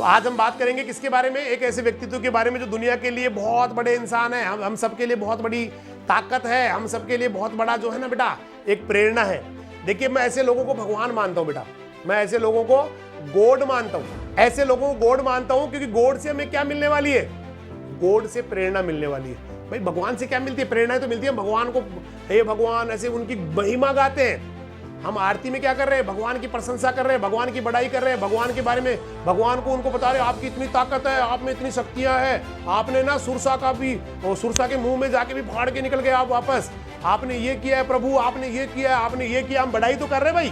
आज हम बात करेंगे किसके बारे में, एक ऐसे व्यक्तित्व के बारे में जो दुनिया के लिए बहुत बड़े इंसान है, हम सबके लिए बहुत बड़ी ताकत है, हम सबके लिए बहुत बड़ा जो है ना बेटा एक प्रेरणा है। देखिए मैं ऐसे लोगों को भगवान मानता हूं बेटा, मैं ऐसे लोगों को गॉड मानता हूं, ऐसे लोगों को गॉड मानता हूं क्योंकि गॉड से हमें क्या मिलने वाली है, गॉड से प्रेरणा मिलने वाली है। भाई भगवान से क्या मिलती है, प्रेरणा तो मिलती है। भगवान को हे भगवान ऐसे उनकी महिमा गाते हैं, हम आरती में क्या कर रहे हैं, भगवान की प्रशंसा कर रहे हैं, भगवान की बड़ाई कर रहे हैं, भगवान के बारे में भगवान को उनको बता रहे हैं आपकी इतनी ताकत है, आप में इतनी शक्तियां हैं, आपने ना सुरसा का भी, सुरसा के मुंह में जाके भी फाड़ के निकल गए आप वापस, आपने ये किया है प्रभु, आपने ये किया, आपने ये किया। हम बड़ाई तो कर रहे हैं भाई,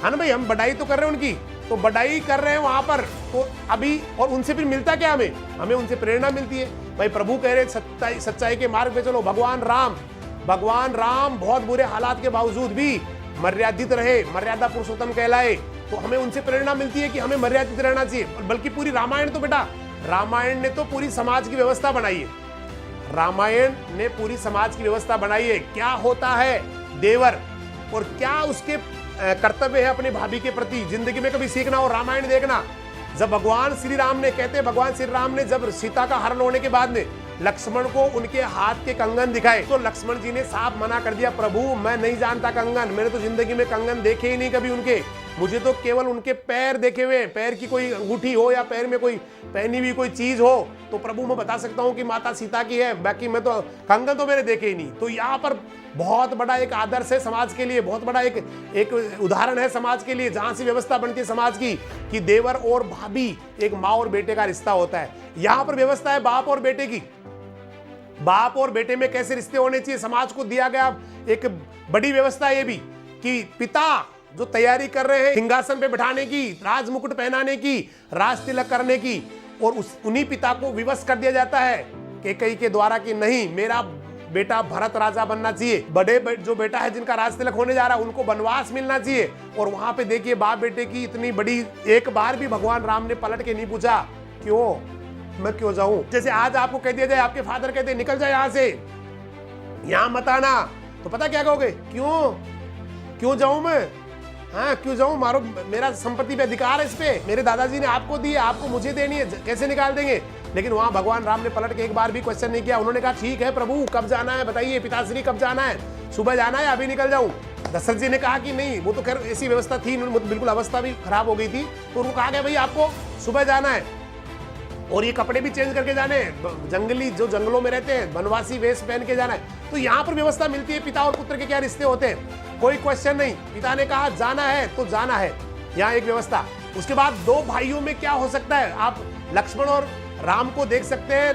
है ना भाई, हम बड़ाई तो कर रहे हैं उनकी, तो बड़ाई कर रहे हैं वहां पर। तो अभी और उनसे फिर मिलता क्या हमें, हमें उनसे प्रेरणा मिलती है। भाई प्रभु कह रहे सच्चाई के मार्ग पे चलो। भगवान राम बहुत बुरे हालात के बावजूद भी मर्यादित रहे, मर्यादा पुरुषोत्तम कहलाए, तो हमें उनसे प्रेरणा मिलती है कि हमें मर्यादित रहना चाहिए। बल्कि पूरी रामायण तो बेटा, रामायण ने तो पूरी समाज की व्यवस्था बनाई है, रामायण ने पूरी समाज की व्यवस्था बनाई है। क्या होता है देवर और क्या उसके कर्तव्य है अपने भाभी के प्रति, जिंदगी में कभी सीखना हो रामायण देखना। जब भगवान श्री राम ने जब सीता का हरण होने के बाद में लक्ष्मण को उनके हाथ के कंगन दिखाए, तो लक्ष्मण जी ने साफ मना कर दिया, प्रभु मैं नहीं जानता कंगन, मैंने तो जिंदगी में कंगन देखे ही नहीं कभी उनके, मुझे तो केवल उनके पैर देखे हुए, पैर की कोई अंगूठी हो या पैर में कोई पहनी हुई कोई चीज हो तो प्रभु मैं बता सकता हूं कि माता सीता की है, बाकी मैं तो कंगन तो मैंने देखे ही नहीं। तो यहाँ पर बहुत बड़ा एक आदर्श है समाज के लिए, बहुत बड़ा एक उदाहरण है समाज के लिए, जहां से व्यवस्था बनती है समाज की कि देवर और भाभी, एक माँ और बेटे का रिश्ता होता है। यहाँ पर व्यवस्था है बाप और बेटे की, बाप और बेटे में कैसे रिश्ते होने चाहिए, समाज को दिया गया एक बड़ी व्यवस्था है ये भी कि पिता जो तैयारी कर रहे हैं सिंहासन पे बिठाने की, राज मुकुट पहनाने की, राज तिलक करने की, और उन्हीं पिता को विवश कर दिया जाता है कैकेयी के द्वारा कि नहीं मेरा बेटा भरत राजा बनना चाहिए, बड़े जो बेटा है जिनका राज तिलक होने जा रहा है उनको वनवास मिलना चाहिए। और वहां पे देखिए बाप बेटे की इतनी बड़ी, एक बार भी भगवान राम ने पलट के नहीं पूछा क्यों मैं क्यों जाऊं। जैसे आज आपको कह दिया जाए, आपके फादर कहते निकल जाए यहां से, यहां मत आना, तो पता क्या कहोगे, क्यों जाऊं मैं, हाँ क्यों जाऊं, मारो मेरा संपत्ति पे अधिकार है इस पे, मेरे दादाजी ने आपको दी है, आपको मुझे देनी है, कैसे निकाल देंगे। लेकिन वहां भगवान राम ने पलट के एक बार भी क्वेश्चन नहीं किया, उन्होंने कहा ठीक है प्रभु कब जाना है बताइए, पिताश्री कब जाना है, सुबह जाना है अभी निकल जाऊं। दशरथ जी ने कहा कि नहीं, वो तो खैर ऐसी व्यवस्था थी, बिल्कुल अवस्था भी खराब हो गई थी, तो उनको कहा गया भाई आपको सुबह जाना है और ये कपड़े भी चेंज करके जाने हैं, जंगली जो जंगलों में रहते हैं वनवासी वेश पहन के जाना है। तो यहाँ पर व्यवस्था मिलती है, पिता और पुत्र के क्या रिश्ते होते हैं, कोई क्वेश्चन नहीं, पिता ने कहा जाना है तो जाना है, यहाँ एक व्यवस्था। उसके बाद दो भाइयों में क्या हो सकता है, आप लक्ष्मण और राम को देख सकते हैं,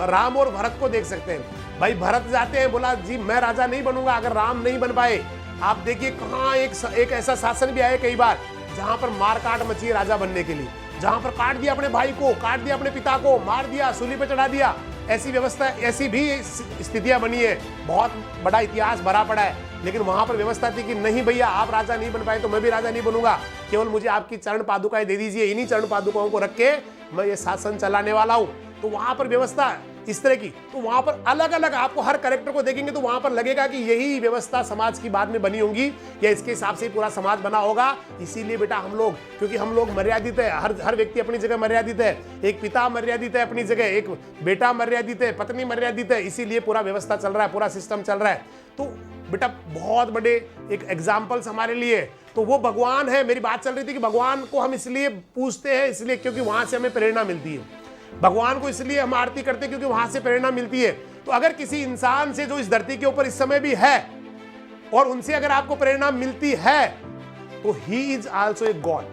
राम और भरत को देख सकते हैं। भाई भरत जाते हैं, बोला जी मैं राजा नहीं बनूंगा अगर राम नहीं बन पाए। आप देखिए कहाँ एक ऐसा शासन भी आया कई बार जहां पर मार काट मची है राजा बनने के लिए, जहां पर काट दिया अपने भाई को, काट दिया अपने पिता को, मार दिया, सूली पे चढ़ा दिया। ऐसी व्यवस्था, ऐसी भी स्थितियां बनी है, बहुत बड़ा इतिहास भरा पड़ा है। लेकिन वहां पर व्यवस्था थी कि नहीं भैया आप राजा नहीं बन पाए तो मैं भी राजा नहीं बनूंगा, केवल मुझे आपकी चरण पादुकाएं दे दीजिए, इन्हीं चरण पादुकाओं को रख के मैं ये शासन चलाने वाला हूं। तो वहां पर व्यवस्था इस तरह की, तो वहां पर अलग अलग आपको हर कैरेक्टर को देखेंगे तो वहां पर लगेगा कि यही व्यवस्था समाज की बाद में बनी होगी या इसके हिसाब से पूरा समाज बना होगा। इसीलिए बेटा हम लोग, क्योंकि हम लोग मर्यादित है, हर व्यक्ति अपनी जगह मर्यादित है, एक पिता मर्यादित है अपनी जगह, एक बेटा मर्यादित है, पत्नी मर्यादित है, इसीलिए पूरा व्यवस्था चल रहा है, पूरा सिस्टम चल रहा है। तो बेटा बहुत बड़े एक एग्जाम्पल्स हमारे लिए, तो वो भगवान है। मेरी बात चल रही थी कि भगवान को हम इसलिए पूछते हैं, इसलिए क्योंकि वहां से हमें प्रेरणा मिलती है, भगवान को इसलिए हम आरती करते हैं क्योंकि वहां से प्रेरणा मिलती है। तो अगर किसी इंसान से जो इस धरती के ऊपर इस समय भी है और उनसे अगर आपको प्रेरणा मिलती है तो he is also a god,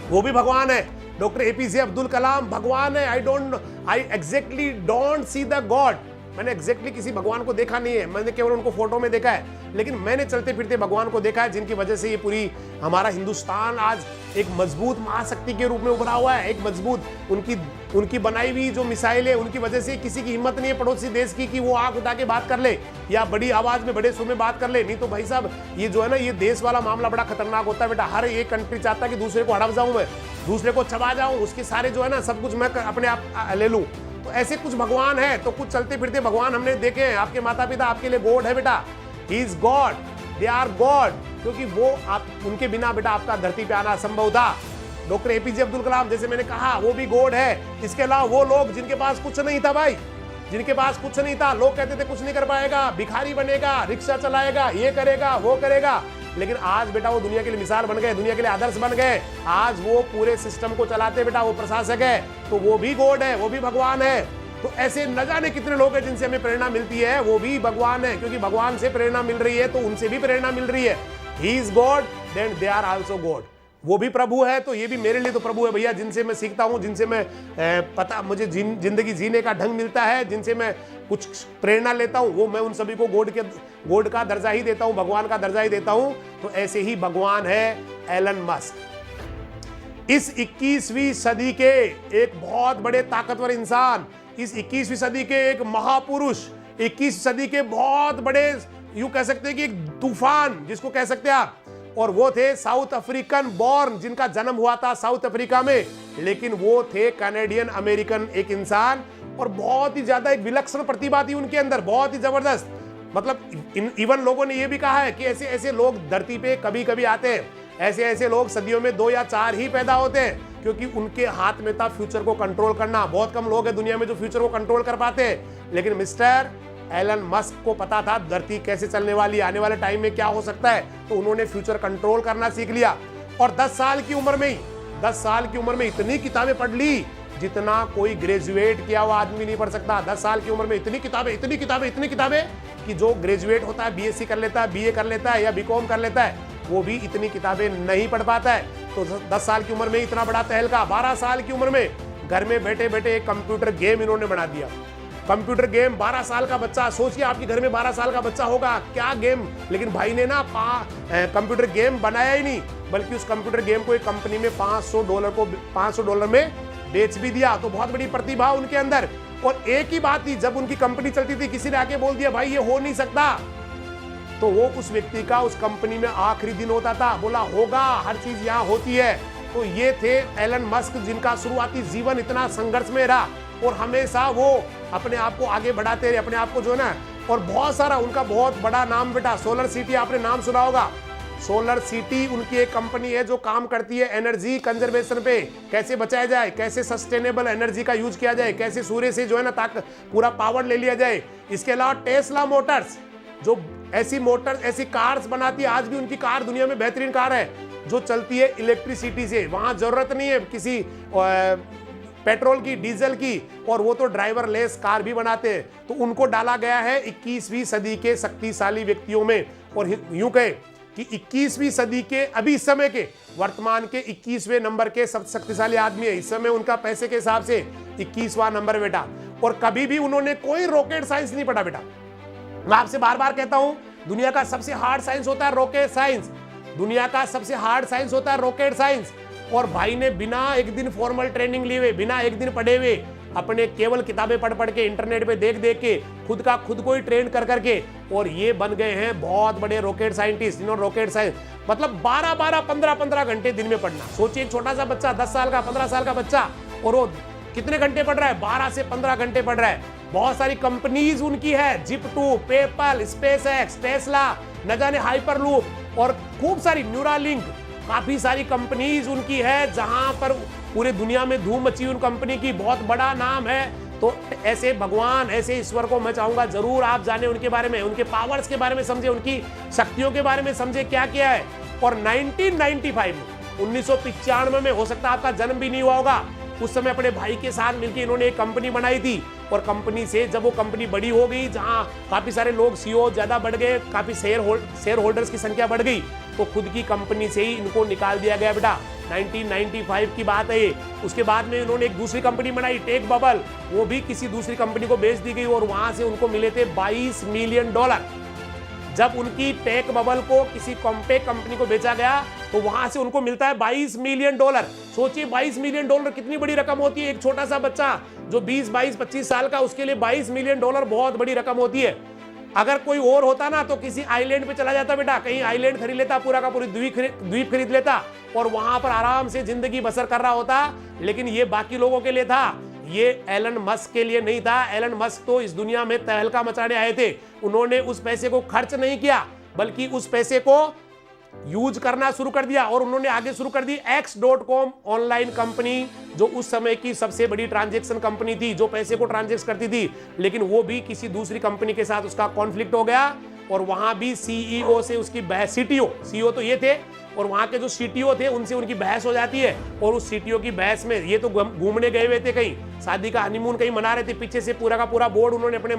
वो भी भगवान है। डॉक्टर एपीजे अब्दुल कलाम भगवान है। आई exactly don't see the God, मैंने एग्जैक्टली किसी भगवान को देखा नहीं है, मैंने केवल उनको फोटो में देखा है, लेकिन मैंने चलते फिरते भगवान को देखा है, जिनकी वजह से ये पूरी हमारा हिंदुस्तान आज एक मजबूत महाशक्ति के रूप में उभरा हुआ है। एक मजबूत उनकी बनाई हुई जो मिसाइल है, उनकी वजह से किसी की हिम्मत नहीं है पड़ोसी देश की कि वो आंख उठा के बात कर ले या बड़ी आवाज में बड़े सुर में बात कर ले। नहीं तो भाई साहब ये जो है ना, ये देश वाला मामला बड़ा खतरनाक होता है बेटा। हर एक कंट्री चाहता है कि दूसरे को हड़प जाऊं, मैं दूसरे को चबा जाऊं, उसके सारे जो है ना सब कुछ मैं अपने आप ले लूं। तो ऐसे कुछ भगवान है, तो कुछ चलते फिरते भगवान हमने देखे हैं। आपके माता पिता आपके लिए गॉड है बेटा, he is God, they are God, क्योंकि वो आप उनके बिना बेटा आपका धरती पे आना असंभव था। डॉक्टर एपीजे अब्दुल कलाम, जैसे मैंने कहा, वो भी गॉड है। इसके अलावा वो लोग जिनके पास कुछ नहीं था भाई, जिनके पास कुछ नहीं था, लोग कहते थे कुछ नहीं कर पाएगा, भिखारी बनेगा, रिक्शा चलाएगा, ये करेगा, वो करेगा, लेकिन आज बेटा वो दुनिया के लिए मिसाल बन गए, दुनिया के लिए आदर्श बन गए। आज वो पूरे सिस्टम को चलाते बेटा, वो प्रशासक है, तो वो भी गॉड है, वो भी भगवान है। तो ऐसे न जाने कितने लोग हैं जिनसे हमें प्रेरणा मिलती है, वो भी भगवान है, क्योंकि भगवान से प्रेरणा मिल रही है तो उनसे भी प्रेरणा मिल रही है। He is God, then they are also God. वो भी प्रभु है तो ये भी मेरे लिए तो प्रभु है भैया, जिनसे मैं सीखता हूं, जिनसे मैं पता मुझे जिंदगी जीने का ढंग मिलता है, जिनसे मैं कुछ प्रेरणा लेता हूं, वो मैं उन सभी को गॉड का दर्जा ही देता हूं, भगवान का दर्जा ही देता हूं। तो ऐसे ही भगवान है एलन मस्क। इस 21वीं सदी के एक बहुत बड़े ताकतवर इंसान, इस 21वीं सदी के एक महापुरुष, 21वीं सदी के बहुत बड़े, यूं कह सकते हैं कि एक तूफान जिसको कह सकते हैं आप, और वो थे साउथ अफ्रीकन बॉर्न, जिनका जन्म हुआ था साउथ अफ्रीका में, लेकिन वो थे कैनेडियन अमेरिकन एक इंसान, और बहुत ही ज्यादा एक विलक्षण प्रतिभा थी उनके अंदर, बहुत ही जबरदस्त। मतलब इवन लोगों ने ये भी कहा है कि ऐसे ऐसे लोग धरती पे कभी कभी आते हैं, ऐसे ऐसे लोग सदियों में 2 या 4 ही पैदा होते हैं, क्योंकि उनके हाथ में था फ्यूचर को कंट्रोल करना। बहुत कम लोग हैं दुनिया में जो फ्यूचर को कंट्रोल कर पाते हैं, लेकिन मिस्टर एलन मस्क को पता था धरती कैसे चलने वाली, आने वाले टाइम में क्या हो सकता है, तो उन्होंने फ्यूचर कंट्रोल करना सीख लिया। और 10 साल की उम्र में इतनी किताबें पढ़ ली जितना कोई ग्रेजुएट किया हुआ आदमी नहीं पढ़ सकता। 10 साल की उम्र में इतनी किताबें कि जो ग्रेजुएट होता है, बीएससी कर लेता है, बीए कर लेता है या बीकॉम कर लेता है, वो भी इतनी किताबें नहीं पढ़ पाता है। तो 10 साल की उम्र में इतना बड़ा तहलका, 12 साल की उम्र में घर में बैठे बैठे एक कंप्यूटर गेम इन्होंने बना दिया। कंप्यूटर गेम, 12 साल का बच्चा, सोचिए आपके घर में 12 साल का बच्चा होगा, क्या गेम। लेकिन भाई ने ना कंप्यूटर गेम बनाया ही नहीं, बल्कि उस कंप्यूटर गेम को एक कंपनी में $500 में बेच भी दिया। तो बहुत बड़ी प्रतिभा उनके अंदर। और एक ही बात थी, जब उनकी कंपनी चलती थी, किसी ने आके बोल दिया भाई ये हो नहीं सकता, तो वो उस व्यक्ति का उस कंपनी में आखिरी दिन होता था, बोला होगा, हर चीज यहाँ होती है। तो ये थे एलन मस्क, जिनका शुरुआती जीवन इतना संघर्ष में रहा और हमेशा वो अपने आप को आगे बढ़ाते रहे, अपने आप को जो ना, और बहुत सारा उनका बहुत बड़ा नाम बेटा, सोलर सिटी आपने नाम सुना होगा। सोलर सिटी उनकी एक कंपनी है जो काम करती है एनर्जी कंजर्वेशन पे, कैसे बचाया जाए, कैसे सस्टेनेबल एनर्जी का यूज किया जाए, कैसे सूर्य से जो है ना पूरा पावर ले लिया जाए। इसके अलावा टेस्ला मोटर्स, जो ऐसी कार्स बनाती है, आज भी उनकी कार दुनिया में बेहतरीन कार है, जो चलती है इलेक्ट्रिसिटी से। वहां जरूरत नहीं है किसी पेट्रोल की, डीजल की, और वो तो ड्राइवर लेस कार भी बनाते हैं। तो उनको डाला गया है 21वीं सदी के शक्तिशाली व्यक्तियों में। और यूं कहे कि 21वीं सदी के अभी इस समय के वर्तमान के 21वें नंबर के सबसे शक्तिशाली आदमी है। इस समय उनका पैसे के हिसाब से 21वां नंबर बेटा। और कभी भी उन्होंने कोई रॉकेट साइंस नहीं पढ़ा बेटा। मैं आपसे बार बार कहता हूं, दुनिया का सबसे हार्ड साइंस होता है रॉकेट साइंस, दुनिया का सबसे हार्ड साइंस होता है रॉकेट साइंस। और भाई ने बिना एक दिन फॉर्मल ट्रेनिंग लिए हुए, बिना एक दिन पढ़े हुए, अपने केवल किताबें पढ़ के, इंटरनेट पे देख के, खुद को ही ट्रेन कर और ये बन गए हैं बहुत बड़े रॉकेट साइंटिस्ट। इन्होंने रॉकेट साइंस मतलब 15 घंटे दिन में पढ़ना। सोचिए एक छोटा सा बच्चा, 10 साल का, 15 साल का बच्चा, और वो कितने घंटे पढ़ रहा है? 12 से 15 घंटे पढ़ रहा है। बहुत सारी कंपनीज उनकी है, जिप2, पेपल, स्पेस एक्स, टेस्ला, न जाने हाइपरलूप, और खूब सारी न्यूरालिंक, काफी सारी कंपनीज उनकी है, जहां पर पूरे दुनिया में धूम मची उन कंपनी की, बहुत बड़ा नाम है। तो ऐसे भगवान, ऐसे ईश्वर को मैं चाहूंगा जरूर आप जाने, उनके बारे में, उनके पावर्स के बारे में समझे, उनकी शक्तियों के बारे में समझे, क्या किया है। और 1995 में, 1995 में, हो सकता है आपका जन्म भी नहीं हुआ होगा, उस समय अपने भाई के साथ मिलकर इन्होंने एक कंपनी बनाई थी। और कंपनी से जब वो कंपनी बड़ी हो गई, जहां काफी सारे लोग, सीईओ ज्यादा बढ़ गए, काफी शेयर होल्डर्स की संख्या बढ़ गई, तो खुद की कंपनी से ही इनको निकाल दिया गया बेटा। 1995 की बात है ये। उसके बाद में इन्होंने एक दूसरी कंपनी बनाई, टेक बबल, वो भी किसी दूसरी कंपनी को बेच दी गई, और वहां से उनको मिले थे $22 मिलियन। जब उनकी टेक बबल को किसी कॉम्पैक्ट कंपनी को बेचा गया, तो वहां से उनको मिलता है $22 मिलियन। सोचिए $22 मिलियन कितनी बड़ी रकम होती है। एक छोटा सा बच्चा जो 20, 22, 25 साल का, उसके लिए $22 मिलियन बहुत बड़ी रकम होती है। अगर कोई और होता ना, तो किसी आइलैंड पे चला जाता बेटा, कहीं आइलैंड खरीद लेता, पूरा का पूरी द्वीप खरीद लेता, और वहां पर आराम से जिंदगी बसर कर रहा होता। लेकिन ये बाकी लोगों के लिए था, ये एलन मस्क के लिए नहीं था। एलन मस्क तो इस दुनिया में तहलका मचाने आए थे। उन्होंने उस पैसे को खर्च नहीं किया, बल्कि उस पैसे को यूज करना शुरू कर दिया और उन्होंने आगे शुरू कर दी X.com ऑनलाइन कंपनी, जो उस समय की सबसे बड़ी ट्रांजैक्शन कंपनी थी, जो पैसे को ट्रांजैक्ट करती थी। लेकिन वो भी किसी दूसरी कंपनी के साथ उसका कॉन्फ्लिक्ट हो गया और वहां भी सीईओ से उसकी बहस, सीईओ तो ये थे और वहां के जो सीटीओ थे उनसे उनकी बहस हो जाती है। और उस सीटीओ की बहस में ये तो घूमने गए हुए थे, कहीं शादी का हनीमून कहीं मना रहे थे, पीछे से पूरा का पूरा बोर्ड उन्होंने अपने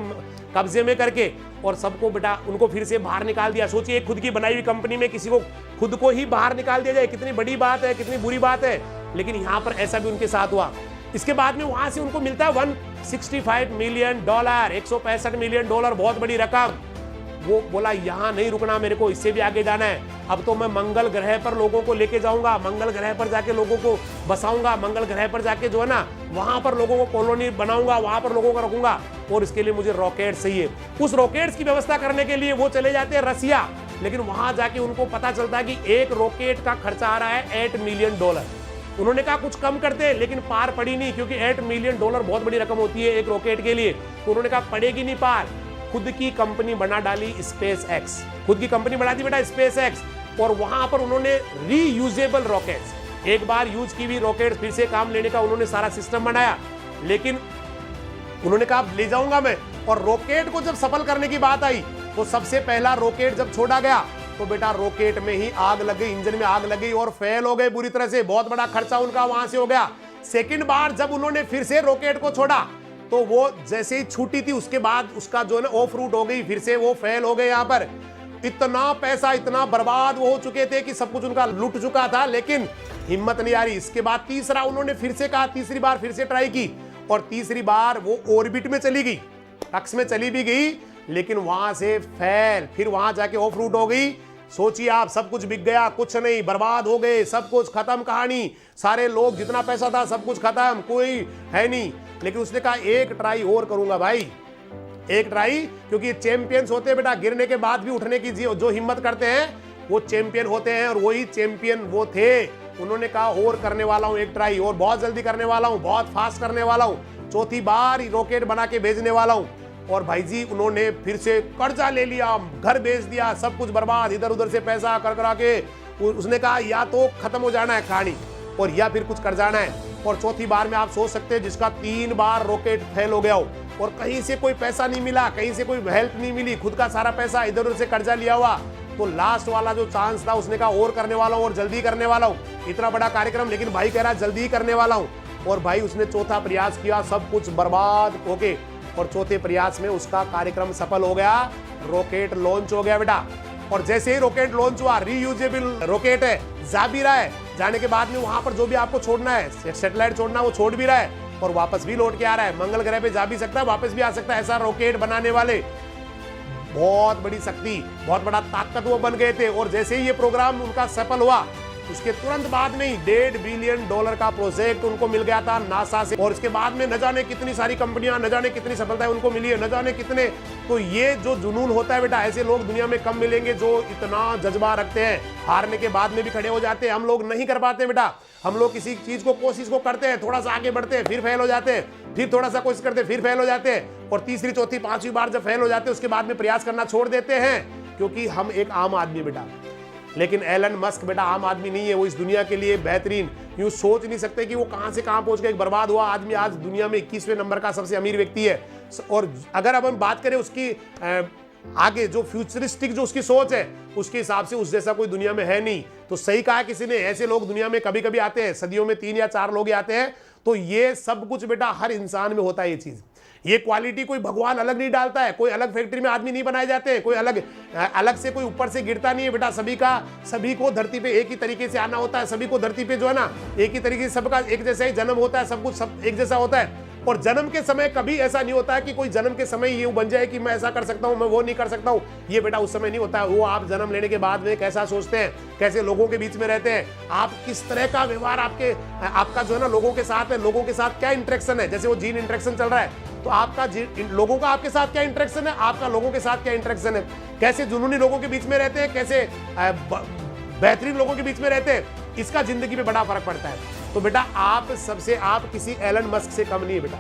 कब्जे में करके और सबको बेटा उनको फिर से बाहर निकाल दिया। सोचिए खुद की बनाई हुई कंपनी में किसी को खुद को ही बाहर निकाल दिया जाए, कितनी बड़ी बात है, कितनी बुरी बात है। लेकिन यहाँ पर ऐसा भी उनके साथ हुआ। इसके बाद में वहां से उनको मिलता है $165 मिलियन, $165 मिलियन, बहुत बड़ी रकम। वो बोला यहाँ नहीं रुकना, मेरे को इससे भी आगे जाना है। अब तो मैं मंगल ग्रह पर लोगों को लेके जाऊंगा, मंगल ग्रह पर जाके लोगों को बसाऊंगा, मंगल ग्रह पर जाके जो है ना वहां पर लोगों को कॉलोनी बनाऊंगा, वहां पर लोगों को रखूंगा और इसके लिए मुझे रॉकेट चाहिए। उस रॉकेट्स की व्यवस्था करने के लिए वो चले जाते हैं रसिया। लेकिन वहां जाके उनको पता चलता है कि एक रॉकेट का खर्चा आ रहा है $8 मिलियन। उन्होंने कहा कुछ कम करते हैं, लेकिन पार पड़ी नहीं, क्योंकि $8 मिलियन बहुत बड़ी रकम होती है एक रॉकेट के लिए। तो उन्होंने कहा पड़ेगी नहीं पार। खुद की कंपनी बना डाली स्पेस एक्स, खुद की कंपनी बना दी बेटा स्पेस एक्स। और वहां पर उन्होंने रीयूजेबल रॉकेट्स, एक बार यूज की हुई रॉकेट फिर से काम लेने का उन्होंने सारा सिस्टम बनाया। लेकिन उन्होंने कहा ले जाऊंगा मैं। और रॉकेट को जब सफल करने की बात आई तो सबसे पहला रॉकेट जब छोड़ा गया तो बेटा रॉकेट में ही आग लग गई, इंजन में आग लग गई और फेल हो गए बुरी तरह से। बहुत बड़ा खर्चा उनका वहां से हो गया। सेकंड बार जब उन्होंने फिर से रॉकेट को छोड़ा तो वो जैसे ही छूटी थी उसके बाद उसका जो है ना ऑफ रूट हो गई, फिर से वो फेल हो गए। यहाँ पर इतना पैसा, इतना बर्बाद वो हो चुके थे कि सब कुछ उनका लुट चुका था, लेकिन हिम्मत नहीं आ रही। इसके बाद तीसरा उन्होंने फिर से कहा, तीसरी बार फिर से ट्राई की और तीसरी बार वो ऑर्बिट में चली गई, कक्ष में चली भी गई, लेकिन वहां से फेल, फिर वहां जाके ऑफ रूट हो गई। सोचिए आप, सब कुछ बिक गया, कुछ नहीं, बर्बाद हो गए, सब कुछ खत्म कहानी, सारे लोग, जितना पैसा था सब कुछ खत्म, कोई है नहीं। लेकिन उसने कहा एक ट्राई और करूंगा भाई, एक ट्राई, क्योंकि ये चैंपियंस होते हैं बेटा, गिरने के बाद भी उठने की जो हिम्मत करते हैं वो चैंपियन होते हैं। और वही चैंपियन वो थे। उन्होंने कहा और करने वाला हूं एक ट्राई, और बहुत जल्दी करने वाला हूं, बहुत फास्ट करने वाला हूं, चौथी बार रॉकेट बना के भेजने वाला हूं। और भाई जी उन्होंने फिर से कर्जा ले लिया, घर बेच दिया, सब कुछ बर्बाद, इधर उधर से पैसा कर करा के उसने कहा या तो खत्म हो जाना है कहानी और या फिर कुछ कर जाना है। और चौथी बार में आप सोच सकते हैं जिसका 3 बार रॉकेट फेल हो गया हो और कहीं से कोई पैसा नहीं मिला, कहीं से कोई हेल्प नहीं मिली, खुद का सारा पैसा इधर उधर से कर्जा लिया हुआ, तो लास्ट वाला जो चांस था उसने कहा और करने वाला हूं और जल्दी करने वाला हूं, इतना बड़ा कार्यक्रम, लेकिन भाई कह रहा जल्दी करने वाला हूं। और भाई उसने चौथा प्रयास किया, सब कुछ बर्बाद हो गए और चौथे प्रयास में उसका कार्यक्रम सफल हो गया, रॉकेट लॉन्च हो गया बेटा। और जैसे ही रॉकेट लॉन्च हुआ, रीयूजेबल रॉकेट है, जा भी रहा है, जाने के बाद में वहां पर जो भी आपको छोड़ना है, सैटेलाइट छोड़ना, वो छोड़ भी रहा है और वापस भी लौट के आ रहा है, मंगल ग्रह पे जा भी सकता है, वापस भी आ सकता है। ऐसा रॉकेट बनाने वाले बहुत बड़ी शक्ति, बहुत बड़ा ताकत वो बन गए थे। और जैसे ही ये प्रोग्राम उनका सफल हुआ उसके तुरंत बाद में ही $1.5 बिलियन का प्रोजेक्ट उनको मिल गया था नासा से। और इसके बाद में न जाने कितनी सारी कंपनियां, न जाने कितनी सफलताएं उनको मिली है, न जाने कितने। तो ये जो जुनून होता है बेटा, ऐसे लोग दुनिया में कम मिलेंगे जो इतना जज्बा रखते हैं, हारने के बाद में भी खड़े हो जाते हैं। हम लोग नहीं कर पाते बेटा, हम लोग किसी चीज को कोशिश को करते हैं, थोड़ा सा आगे बढ़ते हैं, फिर फेल हो जाते हैं, फिर थोड़ा सा कोशिश करते हैं, फिर फेल हो जाते हैं, और तीसरी चौथी पांचवी बार जब फेल हो जाते हैं उसके बाद में प्रयास करना छोड़ देते हैं, क्योंकि हम एक आम आदमी बेटा। लेकिन एलन मस्क बेटा आम आदमी नहीं है, वो इस दुनिया के लिए बेहतरीन, यूं सोच नहीं सकते कि वो कहां से कहां पहुंच गए। एक बर्बाद हुआ आदमी आज दुनिया में 21वें नंबर का सबसे अमीर व्यक्ति है। और अगर अब हम बात करें उसकी आगे जो फ्यूचरिस्टिक जो उसकी सोच है, उसके हिसाब से उस जैसा कोई दुनिया में है नहीं। तो सही कहा किसी ने, ऐसे लोग दुनिया में कभी कभी आते हैं, सदियों में 3 या 4 लोग आते हैं। तो ये सब कुछ बेटा हर इंसान में होता है। ये चीज, ये क्वालिटी कोई भगवान अलग नहीं डालता है, कोई अलग फैक्ट्री में आदमी नहीं बनाए जाते हैं, कोई अलग से कोई ऊपर से गिरता नहीं है बेटा। सभी को धरती पे एक ही तरीके से आना होता है, सभी को धरती पे जो है ना एक ही तरीके से, सबका एक जैसा ही जन्म होता है, सब कुछ सब एक जैसा होता है। और जन्म के समय कभी ऐसा नहीं होता है कि कोई जन्म के समय ये बन जाए कि मैं ऐसा कर सकता हूं, मैं वो नहीं कर सकता हूं। ये बेटा उस समय नहीं होता है। वो आप जन्म लेने के बाद में कैसा सोचते हैं, कैसे लोगों के बीच में रहते हैं, आप किस तरह का व्यवहार आपका जो है ना लोगों के साथ है, लोगों के साथ क्या इंटरेक्शन है। जैसे वो जीन इंटरेक्शन चल रहा है, तो आपका लोगों का आपके साथ क्या इंटरेक्शन है, आपका लोगों के साथ क्या इंटरेक्शन है, कैसे जुनूनी लोगों के बीच में रहते हैं, कैसे बेहतरीन लोगों के बीच में रहते हैं, इसका जिंदगी में बड़ा फर्क पड़ता है। तो बेटा आप किसी एलन मस्क से कम नहीं है बेटा।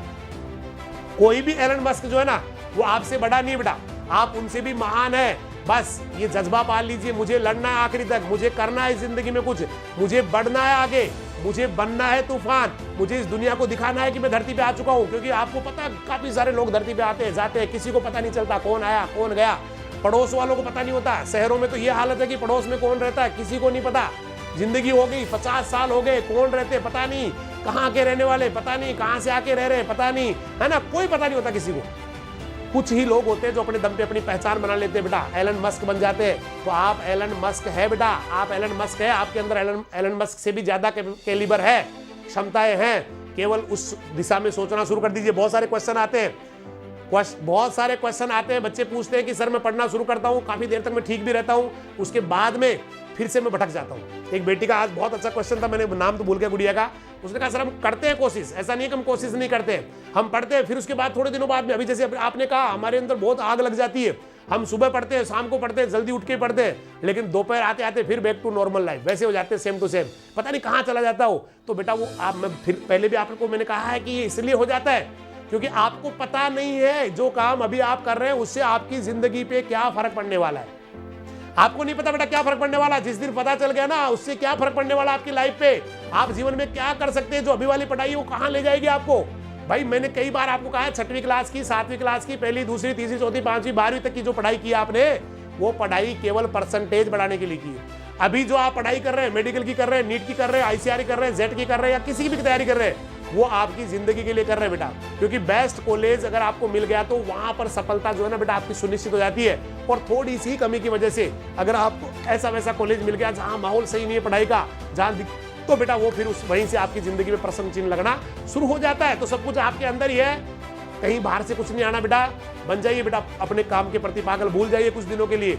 कोई भी एलन मस्क जो है ना वो आपसे बड़ा नहीं है बेटा, आप उनसे भी महान है। बस ये जज्बा पाल लीजिए, मुझे लड़ना है आखिरी तक, मुझे करना है जिंदगी में कुछ, मुझे बढ़ना है आगे, मुझे बनना है तूफान, मुझे इस दुनिया को दिखाना है कि मैं धरती पे आ चुका हूं। क्योंकि आपको पता है काफी सारे लोग धरती पे आते हैं जाते हैं, किसी को पता नहीं चलता कौन आया कौन गया, पड़ोस वालों को पता नहीं होता। शहरों में तो ये हालत है कि पड़ोस में कौन रहता है किसी को नहीं पता। जिंदगी हो गई 50 साल हो गए, कौन रहते पता नहीं, कहाँ के रहने वाले पता नहीं, कहाँ से आके रह रहे पता नहीं, है ना, कोई पता नहीं होता किसी को। कुछ ही लोग होते हैं जो अपने दम पे अपनी पहचान बना लेते हैं। बेटा एलन मस्क बन जाते हैं, तो आप एलन मस्क है बेटा, आप एलन मस्क है, आपके अंदर एलन मस्क से भी ज्यादा कैलिबर है, क्षमताएं हैं, केवल उस दिशा में सोचना शुरू कर दीजिए। बहुत सारे क्वेश्चन आते हैं, बच्चे पूछते हैं कि सर मैं पढ़ना शुरू करता हूँ, काफी देर तक मैं ठीक भी रहता हूँ, उसके बाद में फिर से मैं भटक जाता हूँ। एक बेटी का आज बहुत अच्छा क्वेश्चन था, मैंने नाम तो भूल गया गुड़िया का, उसने कहा सर हम करते हैं कोशिश, ऐसा नहीं है कि हम कोशिश नहीं करते, हम पढ़ते हैं, फिर उसके बाद थोड़े दिनों बाद में, अभी जैसे आपने कहा हमारे अंदर बहुत आग लग जाती है, हम सुबह पढ़ते हैं, शाम को पढ़ते हैं, जल्दी उठ के पढ़ते हैं, लेकिन दोपहर आते आते फिर बैक टू नॉर्मल लाइफ, वैसे हो जाते हैं सेम टू सेम, पता नहीं कहाँ चला जाता हो। तो बेटा वो आप, मैं फिर पहले भी आपको मैंने कहा है कि ये इसलिए हो जाता है क्योंकि आपको पता नहीं है जो काम अभी आप कर रहे हैं उससे आपकी जिंदगी पे क्या फर्क पड़ने वाला है। आपको नहीं पता बेटा क्या फर्क पड़ने वाला, जिस दिन पता चल गया ना उससे क्या फर्क पड़ने वाला आपकी लाइफ पे, आप जीवन में क्या कर सकते हैं, जो अभी वाली पढ़ाई वो कहाँ ले जाएगी आपको। भाई मैंने कई बार आपको कहा है 6वीं क्लास की, 7वीं क्लास की, पहली दूसरी तीसरी चौथी 5वीं 12वीं तक की जो पढ़ाई की आपने, वो पढ़ाई केवल परसेंटेज बढ़ाने के लिए की है। अभी जो आप पढ़ाई कर रहे हैं, मेडिकल की कर रहे हैं, नीट की कर रहे हैं, आईसीआर कर रहे हैं, जेट की कर रहे हैं, या किसी की भी तैयारी कर रहे हैं, वो आपकी जिंदगी के लिए कर रहे हैं बेटा। क्योंकि बेस्ट कॉलेज अगर आपको मिल गया तो वहां पर सफलता जो है ना बेटा आपकी सुनिश्चित हो जाती है। और थोड़ी सी कमी की वजह से अगर आपको ऐसा वैसा कॉलेज मिल गया जहां माहौल सही नहीं है पढ़ाई का, जहां, तो बेटा वो फिर उस वहीं से आपकी जिंदगी में प्रश्न चिन्ह लगना शुरू हो जाता है। तो सब कुछ आपके अंदर ही है, कहीं बाहर से कुछ नहीं आना बेटा। बन जाइए बेटा अपने काम के प्रति पागल, भूल जाइए कुछ दिनों के लिए।